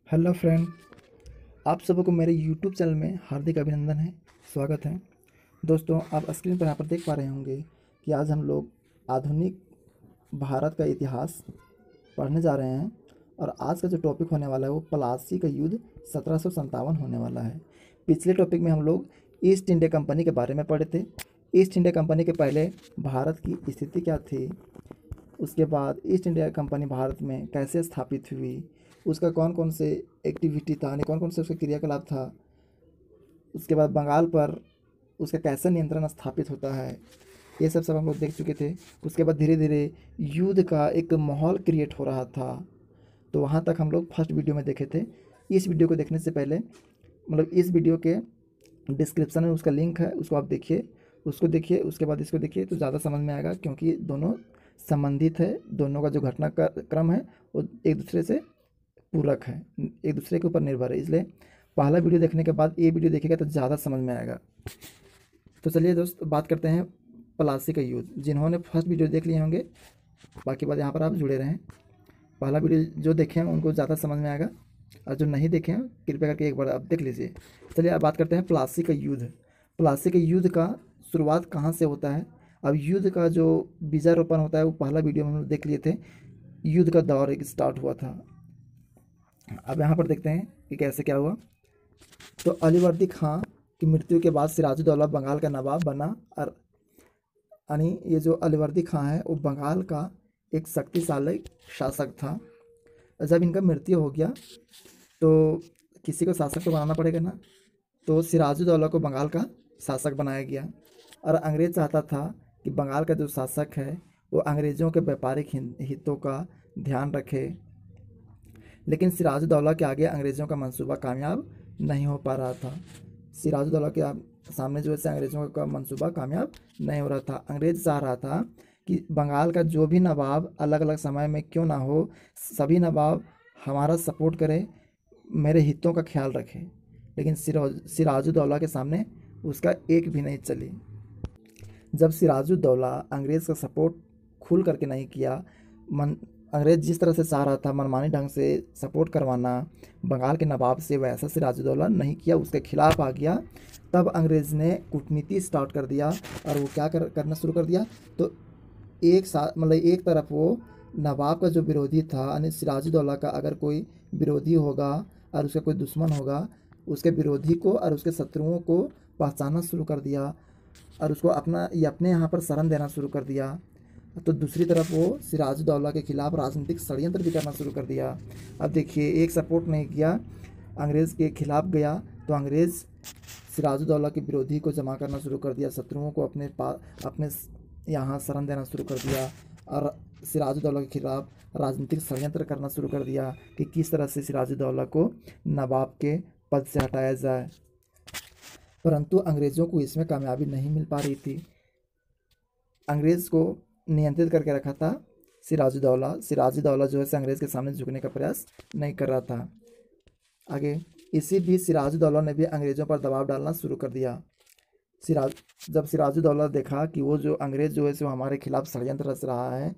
Hello friend, आप सबको मेरे यूट्यूब चैनल में हार्दिक अभिनंदन है, स्वागत है। दोस्तों, आप स्क्रीन पर यहाँ पर देख पा रहे होंगे कि आज हम लोग आधुनिक भारत का इतिहास पढ़ने जा रहे हैं। और आज का जो टॉपिक होने वाला है वो प्लासी का युद्ध 1757 होने वाला है। पिछले टॉपिक में हम लोग ईस्ट इंडिया कंपनी के बारे में पढ़े थे। ईस्ट इंडिया कंपनी के पहले भारत की स्थिति क्या थी, उसके बाद ईस्ट इंडिया कंपनी भारत में कैसे स्थापित हुई, उसका कौन कौन से एक्टिविटी था, यानी कौन कौन से उसका क्रियाकलाप था, उसके बाद बंगाल पर उसका कैसे नियंत्रण स्थापित होता है, ये सब हम लोग देख चुके थे। उसके बाद धीरे धीरे युद्ध का एक माहौल क्रिएट हो रहा था, तो वहाँ तक हम लोग फर्स्ट वीडियो में देखे थे। इस वीडियो को देखने से पहले इस वीडियो के डिस्क्रिप्शन में उसका लिंक है, उसको आप देखिए, उसको देखिए, उसके बाद इसको देखिए तो ज़्यादा समझ में आएगा, क्योंकि दोनों संबंधित है। दोनों का जो घटना का क्रम है वो एक दूसरे से पूरक है, एक दूसरे के ऊपर निर्भर है। इसलिए पहला वीडियो देखने के बाद ये वीडियो देखेगा तो ज़्यादा समझ में आएगा। तो चलिए दोस्त, बात करते हैं प्लासी का युद्ध। जिन्होंने फर्स्ट वीडियो देख लिए होंगे, बाकी बात यहाँ पर आप जुड़े रहें। पहला वीडियो जो देखे हैं उनको ज़्यादा समझ में आएगा, और जो नहीं देखे हैं कृपया करके एक बार आप देख लीजिए। चलिए अब बात करते हैं प्लासी का युद्ध। प्लासी के युद्ध का शुरुआत कहाँ से होता है। अब युद्ध का जो बीजारोपण होता है वो पहला वीडियो में हम लोग देख लिए थे। युद्ध का दौर एक स्टार्ट हुआ था। अब यहाँ पर देखते हैं कि कैसे क्या हुआ। तो अलीवर्दी खां की मृत्यु के बाद सिराजुद्दौला बंगाल का नवाब बना। और यानी ये जो अलीवर्दी खां है वो बंगाल का एक शक्तिशाली शासक था। जब इनका मृत्यु हो गया तो किसी को शासक तो बनाना पड़ेगा ना, तो सिराजुद्दौला को बंगाल का शासक बनाया गया। और अंग्रेज चाहता था कि बंगाल का जो शासक है वो अंग्रेज़ों के व्यापारिक हितों का ध्यान रखे, लेकिन सिराजुद्दौला के आगे अंग्रेज़ों का मंसूबा कामयाब नहीं हो पा रहा था। सिराजुद्दौला के सामने जो है अंग्रेज़ों का मंसूबा कामयाब नहीं हो रहा था। अंग्रेज़ चाह रहा था कि बंगाल का जो भी नवाब अलग अलग समय में क्यों ना हो, सभी नवाब हमारा सपोर्ट करें, मेरे हितों का ख्याल रखें। लेकिन सिराजुद्दौला के सामने उसका एक भी नहीं चली। जब सिराजुद्दौला अंग्रेज़ का सपोर्ट खुल करके नहीं किया, अंग्रेज़ जिस तरह से चाह रहा था मनमानी ढंग से सपोर्ट करवाना बंगाल के नवाब से, वैसा सिराजुद्दौला नहीं किया, उसके खिलाफ आ गया। तब अंग्रेज़ ने कूटनीति स्टार्ट कर दिया। और वो क्या करना शुरू कर दिया, तो एक साथ एक तरफ वो नवाब का जो विरोधी था, यानी सिराजुद्दौला का अगर कोई विरोधी होगा और उसका कोई दुश्मन होगा, उसके विरोधी को और उसके शत्रुओं को पहचानना शुरू कर दिया और उसको अपने यहाँ पर शरण देना शुरू कर दिया। तो दूसरी तरफ वो सिराजुद्दौला के खिलाफ राजनीतिक षड्यंत्र भी करना शुरू कर दिया। अब देखिए, एक सपोर्ट नहीं किया, अंग्रेज़ के खिलाफ गया, तो अंग्रेज़ सिराजुद्दौला के विरोधी को जमा करना शुरू कर दिया, शत्रुओं को अपने यहाँ शरण देना शुरू कर दिया और सिराजुद्दौला के खिलाफ राजनीतिक षड्यंत्र करना शुरू कर दिया कि किस तरह से सिराजुद्दौला को नवाब के पद से हटाया जाए। परंतु अंग्रेज़ों को इसमें कामयाबी नहीं मिल पा रही थी। अंग्रेज़ को नियंत्रित करके रखा था सिराजुद्दौला। सिराजुद्दौला जो है अंग्रेज़ के सामने झुकने का प्रयास नहीं कर रहा था। आगे इसी बीच सिराजुद्दौला ने भी अंग्रेज़ों पर दबाव डालना शुरू कर दिया। जब सिराजुद्दौला देखा कि वो जो अंग्रेज़ जो है सो हमारे खिलाफ षड्यंत्र रच रहा है,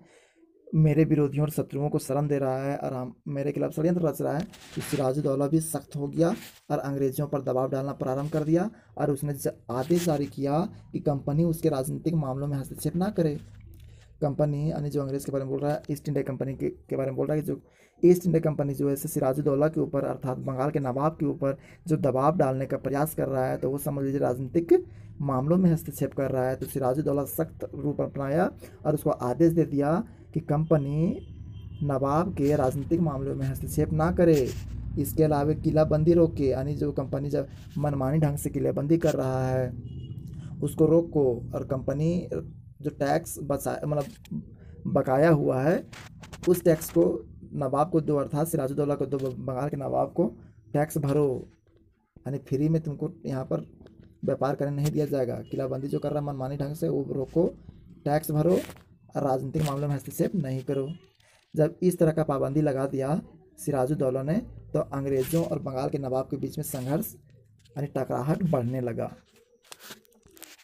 मेरे विरोधियों और शत्रुओं को शरण दे रहा है और हम मेरे खिलाफ षड्यंत्र रच रहा है, तो सिराजुद्दौला भी सख्त हो गया और अंग्रेज़ों पर दबाव डालना प्रारंभ कर दिया। और उसने आदेश जारी किया कि कंपनी उसके राजनीतिक मामलों में हस्तक्षेप ना करे। कंपनी यानी जो अंग्रेज़ के बारे में बोल रहा है, ईस्ट इंडिया कंपनी के बारे में बोल रहा है कि जो ईस्ट इंडिया कंपनी जो है सिराजुद्दौला के ऊपर अर्थात बंगाल के नवाब के ऊपर जो दबाव डालने का प्रयास कर रहा है, तो वो समझ लीजिए राजनीतिक मामलों में हस्तक्षेप कर रहा है। तो सिराजुद्दौला सख्त रूप अपनाया और उसको आदेश दे दिया कि कंपनी नवाब के राजनीतिक मामलों में हस्तक्षेप ना करे। इसके अलावा किलाबंदी रोके, यानी जो कंपनी जब मनमानी ढंग से किलाबंदी कर रहा है उसको रोको, और कंपनी जो टैक्स बकाया हुआ है उस टैक्स को नवाब को दो, अर्थात सिराजुद्दौला को दो, बंगाल के नवाब को टैक्स भरो, यानी फ्री में तुमको यहाँ पर व्यापार करने नहीं दिया जाएगा। किलाबंदी जो कर रहा है मनमानी ढंग से वो रोको, टैक्स भरो और राजनीतिक मामलों में हस्तक्षेप नहीं करो। जब इस तरह का पाबंदी लगा दिया सिराजुद्दौला ने, तो अंग्रेज़ों और बंगाल के नवाब के बीच में संघर्ष यानी टकराहट बढ़ने लगा।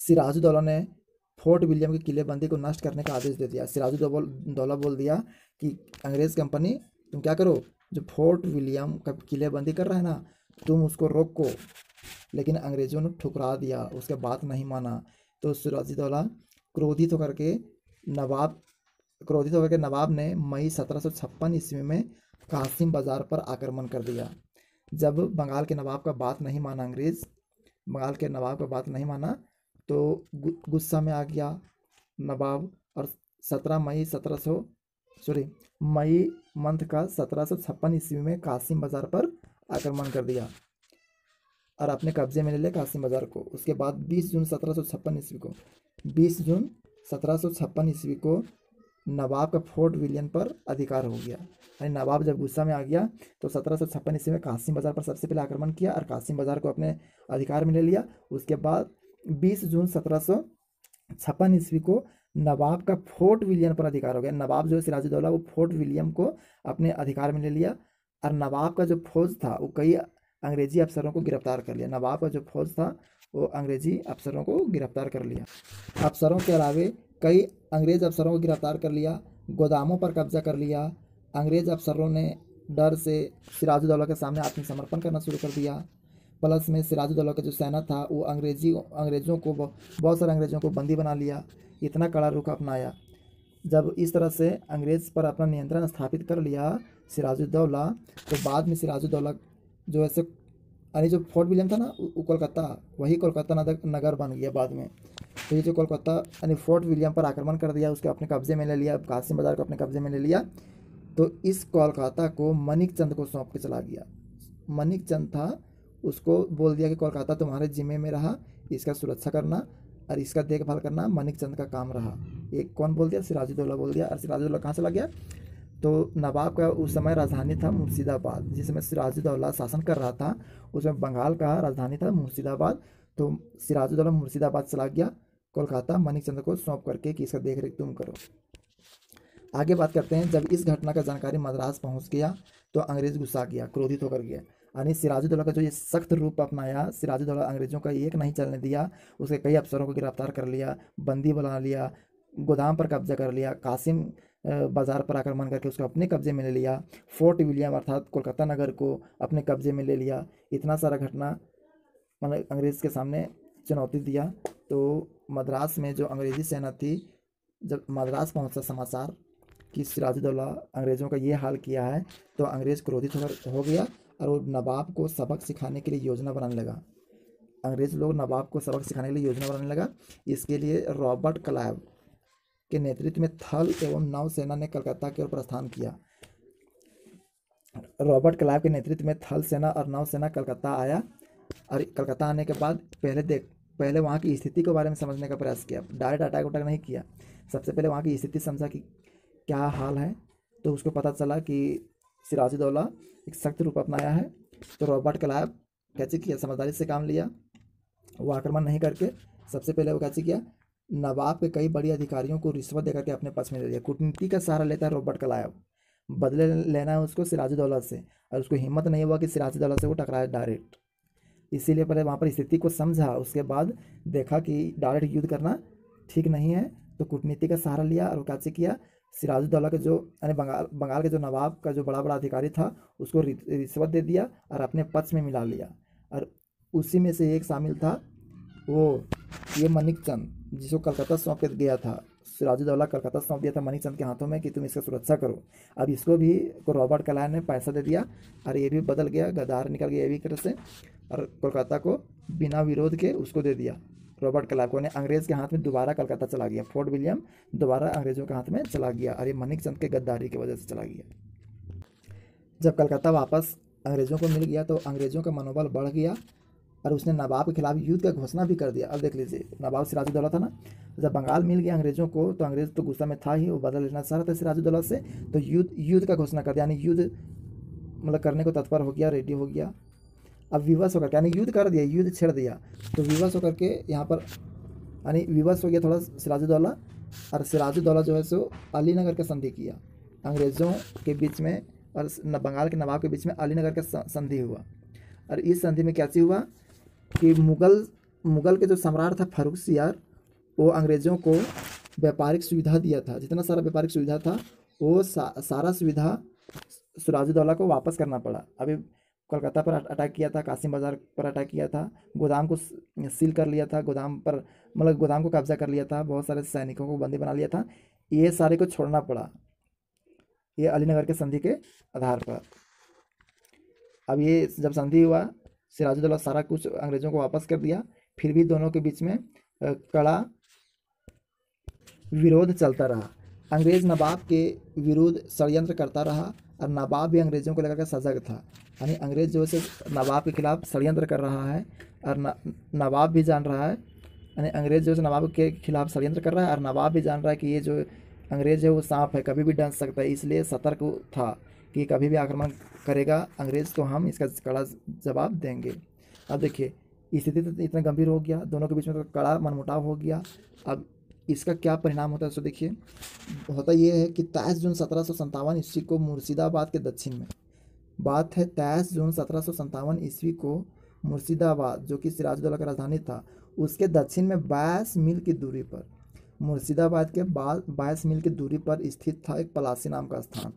सिराजुद्दौला ने फोर्ट विलियम की किलेबंदी को नष्ट करने का आदेश दे दिया। सिराजुद्दौला बोल दिया कि अंग्रेज़ कंपनी तुम क्या करो, जो फोर्ट विलियम का किलेबंदी कर रहा है ना, तुम उसको रोको। लेकिन अंग्रेज़ों ने ठुकरा दिया, उसके बात नहीं माना। तो सिराजुद्दौला क्रोधित होकर के नवाब नवाब ने मई 1756 ईस्वी में कासिम बाजार पर आक्रमण कर दिया। जब बंगाल के नवाब का बात नहीं माना बंगाल के नवाब का बात नहीं माना तो गुस्सा में आ गया नवाब, और 17 मई 1700 सॉरी मई मंथ का 1756 ईस्वी में कासिम बाजार पर आक्रमण कर दिया और अपने कब्जे में ले लिया कासिम बाजार को। उसके बाद 20 जून 1756 ईस्वी को नवाब का फोर्ट विलियम पर अधिकार हो गया। यानी नवाब जब गुस्सा में आ गया तो 1756 ईस्वी में कासिम बाजार पर सबसे पहले आक्रमण किया और कासिम बाजार को अपने अधिकार में ले लिया। उसके बाद 20 जून 1756 ईस्वी को नवाब का फोर्ट विलियम पर अधिकार हो गया। नवाब जो है सिराजुद्दौला, वो फोर्ट विलियम को अपने अधिकार में ले लिया और नवाब का जो फौज था वो कई अंग्रेजी अफसरों को गिरफ्तार कर लिया। नवाब का जो फौज था वो अंग्रेजी अफसरों को गिरफ्तार कर लिया। अफसरों के अलावे कई अंग्रेज अफसरों को गिरफ्तार कर लिया, गोदामों पर कब्जा कर लिया। अंग्रेज अफसरों ने डर से सिराजुद्दौला के सामने आत्मसमर्पण करना शुरू कर दिया। प्लस में सिराजुद्दौला का जो सेना था वो बहुत सारे अंग्रेज़ों को बंदी बना लिया। इतना कड़ा रुख अपनाया। जब इस तरह से अंग्रेज़ पर अपना नियंत्रण स्थापित कर लिया सिराजुद्दौला, तो बाद में सिराजुद्दौला जो ऐसे यानी जो फोर्ट विलियम था ना वो कोलकाता, वही कोलकाता नगर बन गया बाद में। तो ये जो कोलकाता यानी फोर्ट विलियम पर आक्रमण कर दिया, उसके अपने कब्जे में ले लिया, कासिम बाजार को अपने कब्जे में ले लिया। तो इस कोलकाता को मनिक चंद को सौंप के चला गया। मनिक चंद था, उसको बोल दिया कि कोलकाता तुम्हारे जिम्मे में रहा, इसका सुरक्षा करना और इसका देखभाल करना मनिक चंद का काम रहा। एक कौन बोल दिया? सिराजुद्दौला बोल दिया। और सिराजुद्दौला कहाँ चला गया? तो नवाब का उस समय राजधानी था मुर्शिदाबाद। जिस समय सिराजुद्दौला शासन कर रहा था उसमें बंगाल का राजधानी था मुर्शिदाबाद। तो सिराजुद्दौला मुर्शिदाबाद चला गया कोलकाता मनिक चंद को सौंप करके कि इसका देख रेख तुम करो। आगे बात करते हैं। जब इस घटना का जानकारी मद्रास पहुंच गया तो अंग्रेज गुस्सा गया, क्रोधित होकर गया। यानी सिराजुद्दौला का जो ये सख्त रूप अपनाया, सिराजुद्दौला अंग्रेजों का एक नहीं चलने दिया। उसके कई अफसरों को गिरफ्तार कर लिया, बंदी बना लिया, गोदाम पर कब्जा कर लिया, कासिम बाजार पर आक्रमण करके उसको अपने कब्जे में ले लिया, फोर्ट विलियम अर्थात कोलकाता नगर को अपने कब्जे में ले लिया। इतना सारा घटना मतलब अंग्रेज़ के सामने चुनौती दिया। तो मद्रास में जो अंग्रेज़ी सेना थी, जब मद्रास पहुंचा समाचार कि सिराजुद्दौला अंग्रेज़ों का ये हाल किया है, तो अंग्रेज़ क्रोधित हो गया और वो नवाब को सबक सिखाने के लिए योजना बनाने लगा। अंग्रेज़ लोग नवाब को सबक सिखाने के लिए योजना बनाने लगा। इसके लिए रॉबर्ट क्लाइव के नेतृत्व में थल एवं नौसेना ने कलकत्ता की ओर प्रस्थान किया। रॉबर्ट क्लाइव के नेतृत्व में थल सेना और नौसेना कलकत्ता आया और कलकत्ता आने के बाद पहले वहाँ की स्थिति के बारे में समझने का प्रयास किया। डायरेक्ट अटैक नहीं किया। सबसे पहले वहाँ की स्थिति समझा कि क्या हाल है। तो उसको पता चला कि सिराजुद्दौला एक सख्त रूप अपनाया है। तो रॉबर्ट क्लाइव कैसे किया? समझदारी से काम लिया। वो आक्रमण नहीं करके सबसे पहले वो कैसे किया? नवाब के कई बड़ी अधिकारियों को रिश्वत देकर के अपने पक्ष में ले लिया। कूटनीति का सहारा लेता है रॉबर्ट क्लाइव। बदले लेना है उसको सिराजुद्दौला से, और उसको हिम्मत नहीं हुआ कि सिराजुद्दौला से वो टकराए डायरेक्ट। इसीलिए पहले वहाँ पर स्थिति को समझा, उसके बाद देखा कि डायरेक्ट युद्ध करना ठीक नहीं है, तो कूटनीति का सहारा लिया। और कैसे किया? सिराजुद्दौला के जो यानी बंगाल के जो नवाब का जो बड़ा अधिकारी था उसको रिश्वत दे दिया और अपने पक्ष में मिला लिया। और उसी में से एक शामिल था ये मनिक चंद, जिसको कलकत्ता सौंप के गया था। सिराजुद्दौला कलकत्ता सौंप दिया था मनिक चंद के हाथों में कि तुम इसका सुरक्षा करो। अब इसको भी रॉबर्ट क्लाइव ने पैसा दे दिया और ये भी बदल गया, गद्दार निकल गया ये भी तरह से, और कोलकाता को बिना विरोध के उसको दे दिया रॉबर्ट क्लाइव को। ने अंग्रेज़ के हाथ में दोबारा कलकत्ता चला गया। फोर्ट विलियम दोबारा अंग्रेज़ों के हाथ में चला गया और ये मनिक चंद के गद्दारी की वजह से चला गया। जब कलकत्ता वापस अंग्रेज़ों को मिल गया तो अंग्रेज़ों का मनोबल बढ़ गया और उसने नवाब के खिलाफ युद्ध का घोषणा भी कर दिया। अब देख लीजिए, नवाब सिराजुद्दौला था ना, जब बंगाल मिल गया अंग्रेज़ों को तो अंग्रेज़ तो गुस्सा में था ही, वो बदला लेना चाह रहा था सिराजुद्दौला से। तो युद्ध का घोषणा कर दिया, यानी युद्ध मतलब करने को तत्पर हो गया, रेडी हो गया। अब विवश होकर के यानी युद्ध कर दिया, युद्ध छेड़ दिया। तो विवश होकर के यहाँ पर यानी विवश हो गया थोड़ा सिराजुद्दौला, और सिराजुद्दौला जो है सो अलीनगर का संधि किया अंग्रेज़ों के बीच में और बंगाल के नवाब के बीच में अलीनगर का संधि हुआ। और इस संधि में क्या चीज़ हुआ कि मुगल के जो सम्राट था फर्रुखसियार, वो अंग्रेज़ों को व्यापारिक सुविधा दिया था। जितना सारा व्यापारिक सुविधा था वो सारा सुविधा सिराजुद्दौला को वापस करना पड़ा। अभी कोलकाता पर अटैक किया था, कासिम बाजार पर अटैक किया था, गोदाम को सील कर लिया था, गोदाम पर मतलब गोदाम को कब्जा कर लिया था, बहुत सारे सैनिकों को बंदी बना लिया था, ये सारे को छोड़ना पड़ा, ये अलीनगर के संधि के आधार पर। अब ये जब संधि हुआ, सिराजुद्दौला सारा कुछ अंग्रेज़ों को वापस कर दिया, फिर भी दोनों के बीच में कड़ा विरोध चलता रहा। अंग्रेज़ नवाब के विरुद्ध षड्यंत्र करता रहा और नवाब भी अंग्रेज़ों को लेकर के सजग था। यानी अंग्रेज़ जो है नवाब के खिलाफ षड्यंत्र कर रहा है और नवाब भी जान रहा है, यानी अंग्रेज़ जो है नवाब के खिलाफ षड्यंत्र कर रहा है और नवाब भी जान रहा है कि ये जो अंग्रेज़ है वो सांप है, कभी भी डस सकता है, इसलिए सतर्क था कि कभी भी आक्रमण करेगा अंग्रेज़ तो हम इसका कड़ा जवाब देंगे। अब देखिए स्थिति तो इतना गंभीर हो गया, दोनों के बीच में तो कड़ा मनमुटाव हो गया। अब इसका क्या परिणाम होता है सो देखिए, होता ये है कि 23 जून 1757 ईस्वी को मुर्शिदाबाद के दक्षिण में, बात है 23 जून 1757 ईस्वी को मुर्शिदाबाद जो कि सिराजुद्दौला का राजधानी था, उसके दक्षिण में 22 मील की दूरी पर, मुर्शिदाबाद के 22 मील की दूरी पर स्थित था एक पलासी नाम का स्थान।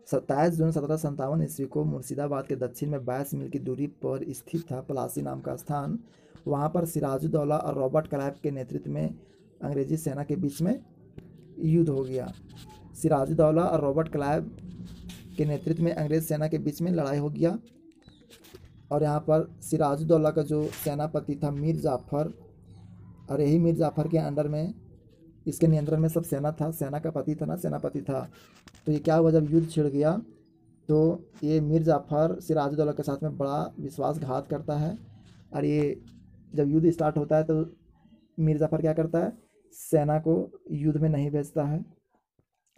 27 जून 1757 ईस्वी को मुर्शिदाबाद के दक्षिण में 22 मील की दूरी पर स्थित था पलासी नाम का स्थान। वहाँ पर सिराजुद्दौला और रॉबर्ट क्लाइव के नेतृत्व में अंग्रेजी सेना के बीच में युद्ध हो गया। सिराजुद्दौला और रॉबर्ट क्लाइव के नेतृत्व में अंग्रेज सेना के बीच में लड़ाई हो गया और यहाँ पर सिराजुद्दौला का जो सेनापति था मीर जाफ़र, और यही मीर जाफ़र के अंडर में, इसके नियंत्रण में सब सेना था, सेना का पति था ना, सेनापति था। तो ये क्या हुआ, जब युद्ध छिड़ गया तो ये मीर जाफ़र सिराजुद्दौला के साथ में बड़ा विश्वासघात करता है और ये जब युद्ध स्टार्ट होता है तो मीर जाफ़र क्या करता है, सेना को युद्ध में नहीं भेजता है,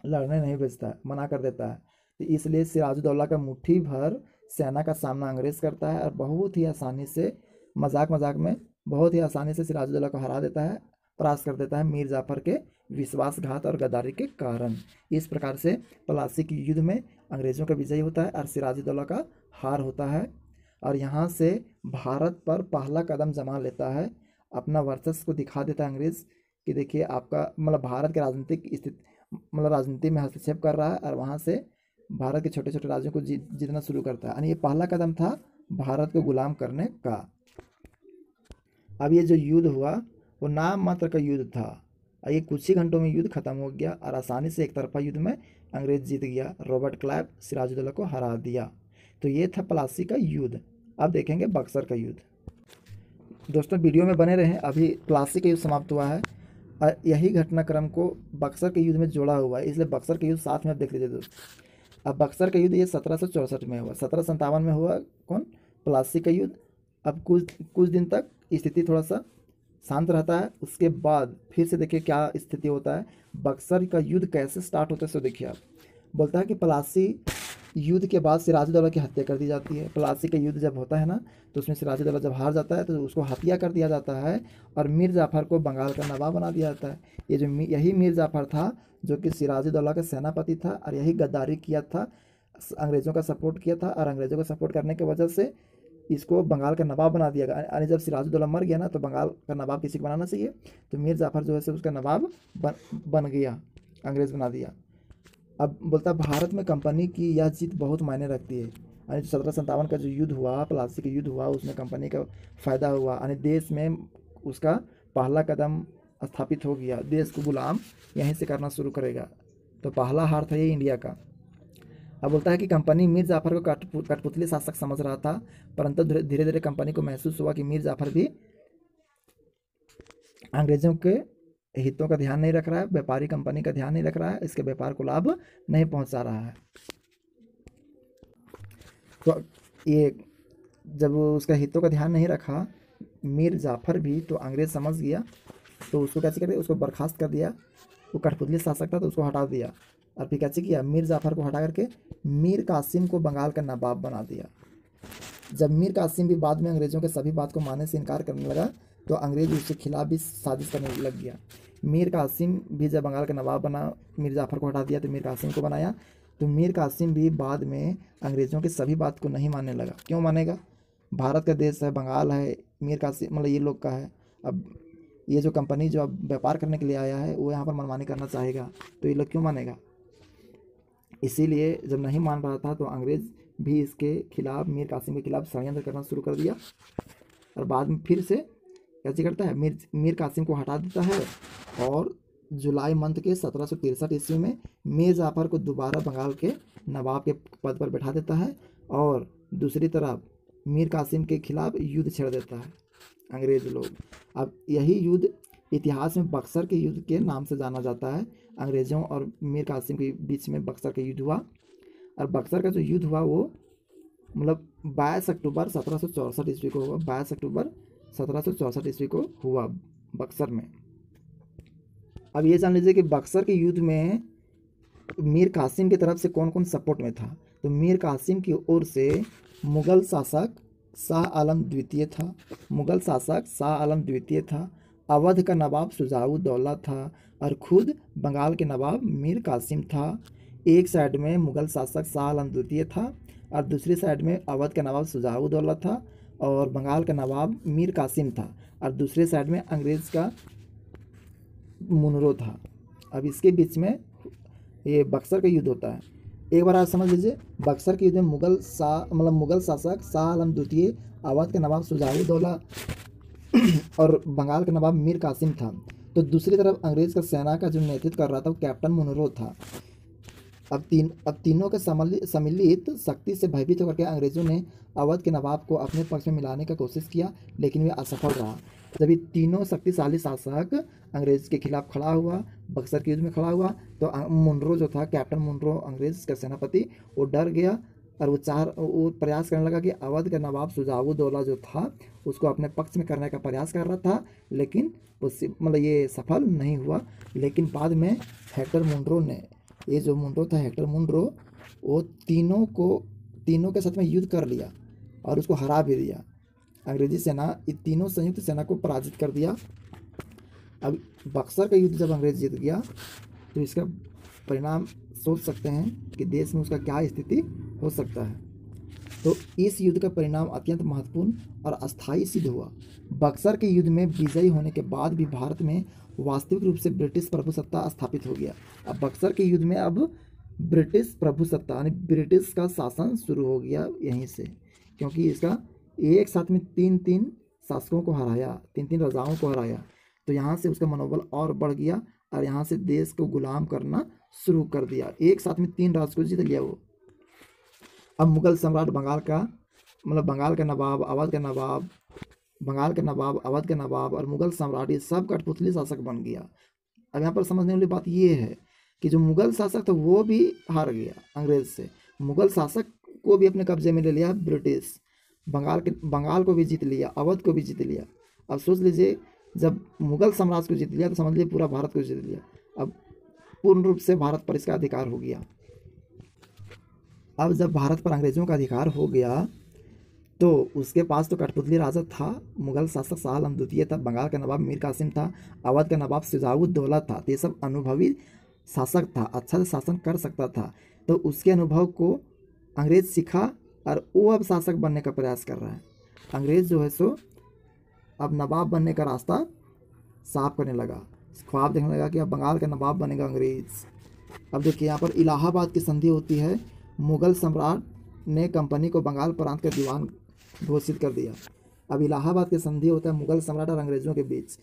लड़ने नहीं भेजता है, मना कर देता है। तो इसलिए सिराजुद्दौला का मुट्ठी भर सेना का सामना अंग्रेज़ करता है और बहुत ही आसानी से, मजाक मजाक में बहुत ही आसानी से सिराजुद्दौला को हरा देता है, परास्त कर देता है मीर जाफ़र के विश्वासघात और गद्दारी के कारण। इस प्रकार से प्लासी के युद्ध में अंग्रेज़ों का विजय होता है और सिराजुद्दौला का हार होता है और यहाँ से भारत पर पहला कदम जमा लेता है, अपना वर्चस्व को दिखा देता है अंग्रेज़ कि देखिए आपका मतलब भारत के राजनीतिक स्थिति, मतलब राजनीति में हस्तक्षेप कर रहा है और वहाँ से भारत के छोटे छोटे राज्यों को जीतना शुरू करता है। यानी ये पहला कदम था भारत को गुलाम करने का। अब ये जो युद्ध हुआ वो नाम मात्र का युद्ध था और ये कुछ ही घंटों में युद्ध खत्म हो गया और आसानी से एक तरफा युद्ध में अंग्रेज जीत गया, रॉबर्ट क्लाइव सिराजुद्दौला को हरा दिया। तो ये था प्लासी का युद्ध। अब देखेंगे बक्सर का युद्ध। दोस्तों वीडियो में बने रहें, अभी प्लासी का युद्ध समाप्त हुआ है और यही घटनाक्रम को बक्सर के युद्ध में जोड़ा हुआ है, इसलिए बक्सर के युद्ध साथ में आप देख लीजिए दोस्तों। अब बक्सर का युद्ध ये 1764 में हुआ, 1757 में हुआ कौन, प्लासी का युद्ध। अब कुछ दिन तक स्थिति थोड़ा सा शांत रहता है, उसके बाद फिर से देखिए क्या स्थिति होता है। बक्सर का युद्ध कैसे स्टार्ट होता है सो देखिए आप। बोलता है कि प्लासी युद्ध के बाद सिराजुद्दौला की हत्या कर दी जाती है। प्लासी का युद्ध जब होता है ना तो उसमें सिराजुद्दौला जब हार जाता है तो उसको हत्या कर दिया जाता है और मीर जाफ़र को बंगाल का नवाब बना दिया जाता है। ये जो यही मीर जाफ़र था जो कि सिराजुद्दौला का सेनापति था और यही गद्दारी किया था, अंग्रेज़ों का सपोर्ट किया था और अंग्रेज़ों का सपोर्ट करने की वजह से इसको बंगाल का नवाब बना दिया गया। यानी जब सिराजुद्दौला मर गया ना तो बंगाल का नवाब किसी को बनाना चाहिए, तो मीर जाफ़र जो है उसका नवाब बन गया, अंग्रेज़ बना दिया। अब बोलता भारत में कंपनी की यह जीत बहुत मायने रखती है। यानी 1757 का जो युद्ध हुआ, प्लासी का युद्ध हुआ, उसमें कंपनी का फ़ायदा हुआ, यानी देश में उसका पहला कदम स्थापित हो गया, देश को गुलाम यहीं से करना शुरू करेगा। तो पहला हार था ये इंडिया का। अब बोलता है कि कंपनी मीर जाफ़र को कठपुतली शासक समझ रहा था, परंतु धीरे धीरे कंपनी को महसूस हुआ कि मीर जाफ़र भी अंग्रेज़ों के हितों का ध्यान नहीं रख रहा है, व्यापारी कंपनी का ध्यान नहीं रख रहा है, इसके व्यापार को लाभ नहीं पहुंचा रहा है। तो ये जब उसका हितों का ध्यान नहीं रखा मीर जाफ़र भी, तो अंग्रेज़ समझ गया, तो उसको कैसे कर दिया, उसको बर्खास्त कर दिया। वो कठपुतली शासक था तो उसको हटा दिया और फिर कैसे किया, मीर जाफ़र को हटा करके मीर कासिम को बंगाल का नवाब बना दिया। जब मीर कासिम भी बाद में अंग्रेज़ों के सभी बात को मानने से इनकार करने लगा तो अंग्रेज उसके खिलाफ भी साजिश करने लग गया। मीर कासिम भी जब बंगाल का नवाब बना, मीर जाफ़र को हटा दिया तो मीर कासिम को बनाया, तो मीर कासिम भी बाद में अंग्रेज़ों की सभी बात को नहीं मानने लगा। क्यों मानेगा, भारत का देश है, बंगाल है, मीर कासिम मतलब ये लोग का है। अब ये जो कंपनी जो अब व्यापार करने के लिए आया है वो यहाँ पर मनमानी करना चाहेगा तो ये लोग क्यों मानेगा। इसीलिए जब नहीं मान रहा था तो अंग्रेज़ भी इसके खिलाफ, मीर कासिम के खिलाफ षड्यंत्र करना शुरू कर दिया। और बाद में फिर से कैसे करता है, मीर कासिम को हटा देता है और जुलाई मंथ के 1763 ईस्वी में मीर जाफर को दोबारा बंगाल के नवाब के पद पर बैठा देता है और दूसरी तरफ मीर कासिम के खिलाफ युद्ध छेड़ देता है अंग्रेज़ लोग। अब यही युद्ध इतिहास में बक्सर के युद्ध के नाम से जाना जाता है। अंग्रेज़ों और मीर कासिम के बीच में बक्सर का युद्ध हुआ और बक्सर का जो युद्ध हुआ वो मतलब 22 अक्टूबर 1764 ईस्वी को हुआ। 22 अक्टूबर 1764 ईस्वी को हुआ बक्सर में। अब ये जान लीजिए कि बक्सर के युद्ध में मीर कासिम की तरफ से कौन कौन सपोर्ट में था। तो मीर कासिम की ओर से मुग़ल शासक शाह आलम द्वितीय था, मुग़ल शासक शाह आलम द्वितीय था, अवध का नवाब शुजाउद्दौला था और खुद बंगाल के नवाब मीर कासिम था। एक साइड में मुग़ल शासक शाह आलम द्वितीय था और दूसरी साइड में अवध का नवाब शुजाउद्दौला था और बंगाल का नवाब मीर कासिम था और दूसरे साइड में अंग्रेज़ का मुनरो था। अब इसके बीच में ये बक्सर का युद्ध होता है। एक बार आप समझ लीजिए, बक्सर के युद्ध में मुग़ल शासक शाह आलम द्वितीय, अवध के नवाब शुजाउद्दौला और बंगाल का नवाब मीर कासिम था। तो दूसरी तरफ अंग्रेज़ का सेना का जो नेतृत्व कर रहा था वो कैप्टन मुनरो था। अब तीनों के सम्मिलित शक्ति से भयभीत होकर के अंग्रेज़ों ने अवध के नवाब को अपने पक्ष में मिलाने का कोशिश किया, लेकिन वे असफल रहा। जब ये तीनों शक्तिशाली शासक अंग्रेज़ के खिलाफ खड़ा हुआ, बक्सर के युद्ध में खड़ा हुआ, तो मुनरो जो था, कैप्टन मुनरो अंग्रेज़ का सेनापति, वो डर गया और वो प्रयास करने लगा कि अवध का नवाब शुजाउद्दौला जो था उसको अपने पक्ष में करने का प्रयास कर रहा था, लेकिन मतलब ये सफल नहीं हुआ। लेकिन बाद में हेक्टर मुनरो ने, ये जो मुनरो था हेक्टर मुनरो, वो तीनों के साथ में युद्ध कर लिया और उसको हरा भी दिया। अंग्रेजी सेना तीनों संयुक्त सेना को पराजित कर दिया। अब बक्सर का युद्ध जब अंग्रेज जीत गया तो इसका परिणाम सोच सकते हैं कि देश में उसका क्या स्थिति हो सकता है। तो इस युद्ध का परिणाम अत्यंत महत्वपूर्ण और अस्थायी सिद्ध हुआ। बक्सर के युद्ध में विजयी होने के बाद भी भारत में वास्तविक रूप से ब्रिटिश प्रभुसत्ता स्थापित हो गया। अब बक्सर के युद्ध में अब ब्रिटिश प्रभुसत्ता यानी ब्रिटिश का शासन शुरू हो गया यहीं से, क्योंकि इसका एक साथ में तीन शासकों को हराया, तीन राजाओं को हराया। तो यहाँ से उसका मनोबल और बढ़ गया और यहाँ से देश को गुलाम करना शुरू कर दिया। एक साथ में 3 राज्य को जीत लिया वो। अब मुगल सम्राट बंगाल का नवाब, अवध का नवाब, बंगाल के नवाब, अवध के नवाब और मुगल सम्राट, ये सब कठपुतली शासक बन गया। अब यहाँ पर समझने वाली बात ये है कि जो मुगल शासक था वो भी हार गया अंग्रेज से। मुगल शासक को भी अपने कब्जे में ले लिया ब्रिटिश, बंगाल को भी जीत लिया, अवध को भी जीत लिया। अब सोच लीजिए, जब मुगल साम्राज्य को जीत लिया तो समझ लीजिए पूरा भारत को जीत लिया। अब पूर्ण रूप से भारत पर इसका अधिकार हो गया। अब जब भारत पर अंग्रेजों का अधिकार हो गया तो उसके पास तो कठपुतली राजा था। मुगल शासक शाह आलम द्वितीय था, बंगाल का नवाब मीर कासिम था, अवध का नवाब शुजाउद्दौला था। तो ये सब अनुभवी शासक था, अच्छा से शासन कर सकता था। तो उसके अनुभव को अंग्रेज सीखा और वो अब शासक बनने का प्रयास कर रहा है। अंग्रेज जो है सो अब नवाब बनने का रास्ता साफ करने लगा, ख्वाब देखने लगा कि अब बंगाल का नवाब बनेगा अंग्रेज। अब देखिए यहाँ पर इलाहाबाद की संधि होती है। मुगल सम्राट ने कंपनी को बंगाल प्रांत का दीवान घोषित कर दिया। अब इलाहाबाद की संधि होता है मुगल सम्राट और अंग्रेजों के बीच,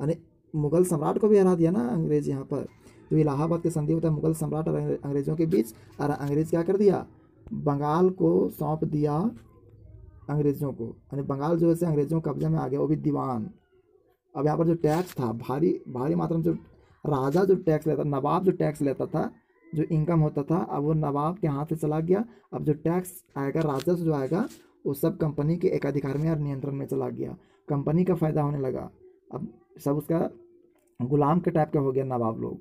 यानी मुगल सम्राट को भी हरा दिया ना अंग्रेज यहाँ पर। तो इलाहाबाद की संधि होता है मुगल सम्राट और अंग्रेजों के बीच, और अंग्रेज क्या कर दिया, बंगाल को सौंप दिया अंग्रेजों को, यानी बंगाल जो है अंग्रेजों के कब्जे में आ गया, वो भी दीवान। अब यहाँ पर जो टैक्स था भारी मात्रा में, जो राजा जो टैक्स लेता, नवाब जो टैक्स लेता था, जो इनकम होता था, अब वो नवाब के हाथ से चला गया। अब जो टैक्स आएगा, राजस्व जो आएगा, वो सब कंपनी के एक अधिकार में और नियंत्रण में चला गया। कंपनी का फ़ायदा होने लगा, अब सब उसका गुलाम के टाइप का हो गया नवाब लोग।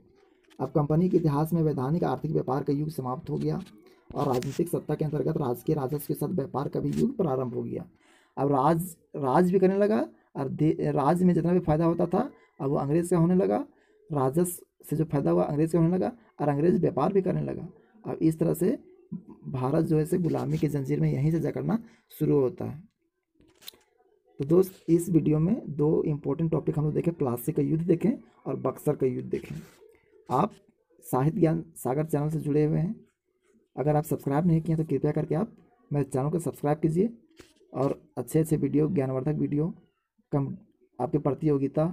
अब कंपनी के इतिहास में वैधानिक आर्थिक व्यापार का युग समाप्त हो गया और राजनीतिक सत्ता के अंतर्गत राजकीय राजस्व के साथ व्यापार का भी युग प्रारंभ हो गया। अब राज भी करने लगा और राज्य में जितना भी फायदा होता था अब वो अंग्रेज का होने लगा। राजस्व से जो फायदा हुआ अंग्रेज का होने लगा और अंग्रेज व्यापार भी करने लगा। अब इस तरह से भारत जो है से गुलामी की जंजीर में यहीं से जकड़ना शुरू होता है। तो दोस्त, इस वीडियो में 2 इम्पोर्टेंट टॉपिक हम लोग देखें, प्लासी का युद्ध देखें और बक्सर का युद्ध देखें। आप साहित्य ज्ञान सागर चैनल से जुड़े हुए हैं अगर आप सब्सक्राइब नहीं किए तो कृपया करके आप मेरे चैनल को सब्सक्राइब कीजिए और अच्छे अच्छे वीडियो, ज्ञानवर्धक वीडियो, कम आपके प्रतियोगिता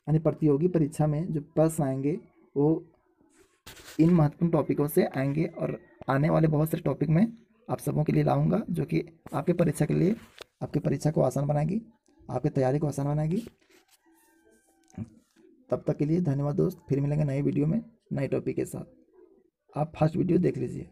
यानी प्रतियोगी परीक्षा में जो प्रश्न आएंगे वो इन महत्वपूर्ण टॉपिकों से आएंगे और आने वाले बहुत से टॉपिक में आप सबों के लिए लाऊंगा, जो कि आपके परीक्षा के लिए, आपकी परीक्षा को आसान बनाएगी, आपकी तैयारी को आसान बनाएगी। तब तक के लिए धन्यवाद दोस्त, फिर मिलेंगे नए वीडियो में नए टॉपिक के साथ। आप फर्स्ट वीडियो देख लीजिए।